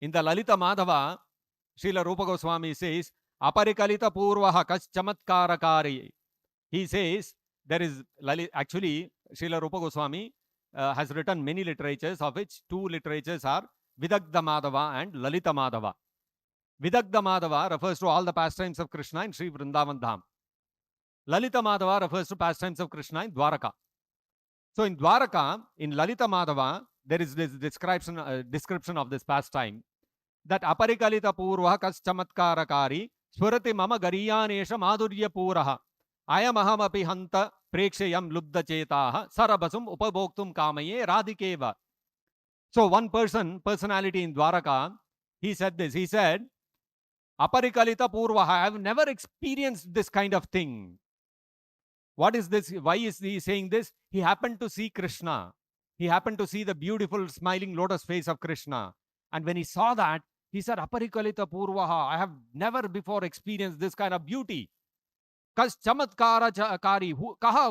In the Lalita Madhava, Srila Rupa Goswami says, Aparikalita Purvaha Kas Chamatkarakari. He says, there is, actually, Srila Rupa Goswami has written many literatures, of which two literatures are Vidagdha Madhava and Lalita Madhava. Vidagdha Madhava refers to all the pastimes of Krishna in Sri Vrindavan Dham. Lalita Madhava refers to pastimes of Krishna in Dwaraka. So in Dwaraka, in Lalita Madhava, there is this description of this pastime, that Aparikalita Purva Kas Chamatkarakari Swurati Mama Gariyanesha Madhurya Puraha Ayamahamapi Hanta Prekshayam Lubda Chetaha Sarabasum Upabhoktum Kamaye Radhikeva. So one personality in Dwaraka, he said this. He said, Aparikalita Purva, I have never experienced this kind of thing. What is this? Why is he saying this? He happened to see Krishna. He happened to see the beautiful smiling lotus face of Krishna. And when he saw that, he said, Aparikalita Purvaha, I have never before experienced this kind of beauty. Kas Chamatkarakari,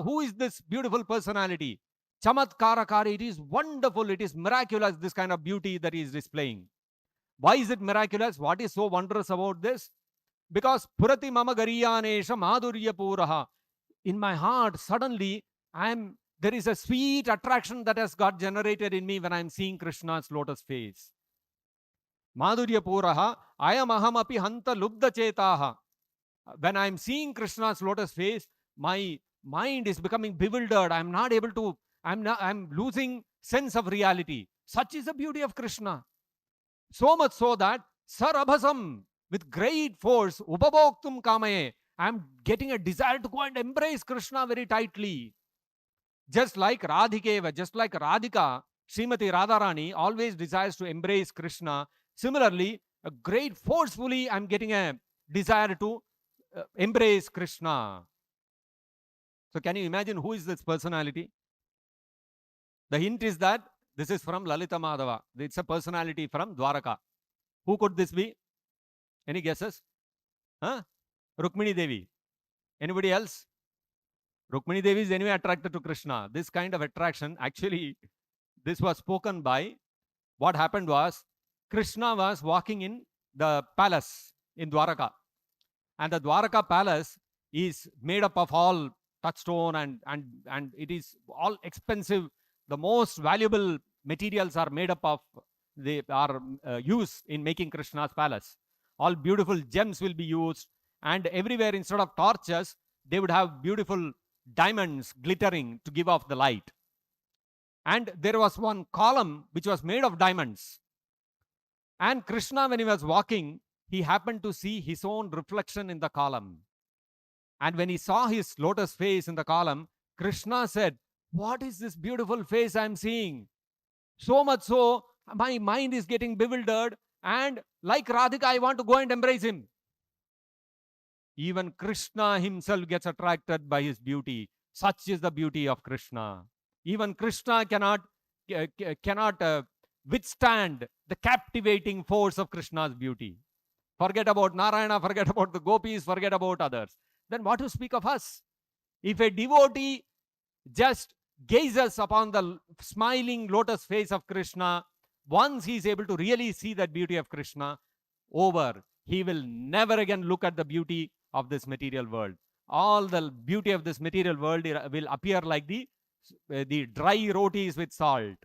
who is this beautiful personality? Chamatkarakari, it is wonderful, it is miraculous, this kind of beauty that he is displaying. Why is it miraculous? What is so wondrous about this? Because Purati Mama Gariyanesha Madhurya Puraha. In my heart, suddenly, there is a sweet attraction that has got generated in me when I'm seeing Krishna's lotus face. Madhurya Puraha, Ayamaham api hanta lubda chetaha. When I'm seeing Krishna's lotus face, my mind is becoming bewildered. I'm losing sense of reality. Such is the beauty of Krishna. So much so that Sarabhasam, with great force, Upabhoktum Kamaye, I'm getting a desire to go and embrace Krishna very tightly. Just like Radhikeva, just like Radhika, Srimati Radharani always desires to embrace Krishna. Similarly, forcefully, I'm getting a desire to embrace Krishna. So can you imagine who is this personality? The hint is that this is from Lalita Madhava. It's a personality from Dwaraka. Who could this be? Any guesses? Huh? Rukmini Devi. Anybody else? Rukmini Devi is anyway attracted to Krishna. This kind of attraction, actually, this was spoken by, what happened was, Krishna was walking in the palace in Dwaraka. And the Dwaraka palace is made up of all touchstone and it is all expensive. The most valuable materials are made up of, they are used in making Krishna's palace. All beautiful gems will be used, and everywhere instead of torches, they would have beautiful diamonds glittering to give off the light. And there was one column which was made of diamonds. And Krishna, when he was walking, he happened to see his own reflection in the column. And when he saw his lotus face in the column, Krishna said, what is this beautiful face I'm seeing? So much so, my mind is getting bewildered, and like Radhika, I want to go and embrace him. Even Krishna himself gets attracted by his beauty. Such is the beauty of Krishna. Even Krishna cannot withstand the captivating force of Krishna's beauty. Forget about Narayana, forget about the gopis, forget about others. Then what to speak of us? If a devotee just gazes upon the smiling lotus face of Krishna, once he is able to really see that beauty of Krishna, over. He will never again look at the beauty of this material world. All the beauty of this material world will appear like the dry rotis with salt.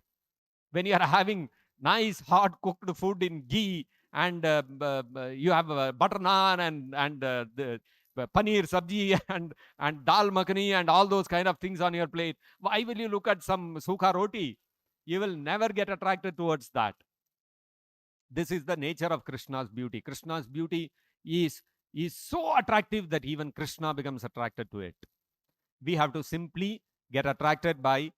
When you are having nice hot cooked food in ghee, and you have butter naan and the paneer sabji and dal makhani and all those kind of things on your plate, why will you look at some sukha roti? You will never get attracted towards that. This is the nature of Krishna's beauty. Krishna's beauty is so attractive that even Krishna becomes attracted to it. We have to simply get attracted by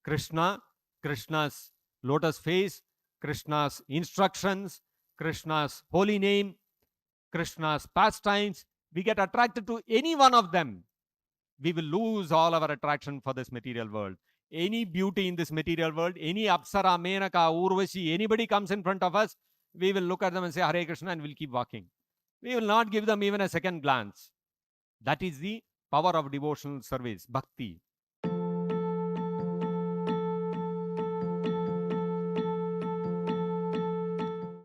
Krishna, Krishna's lotus face, Krishna's instructions, Krishna's holy name, Krishna's pastimes. We get attracted to any one of them, we will lose all our attraction for this material world. Any beauty in this material world, any Apsara, Menaka, Urvashi, anybody comes in front of us, we will look at them and say Hare Krishna and we'll keep walking. We will not give them even a second glance. That is the power of devotional service, bhakti.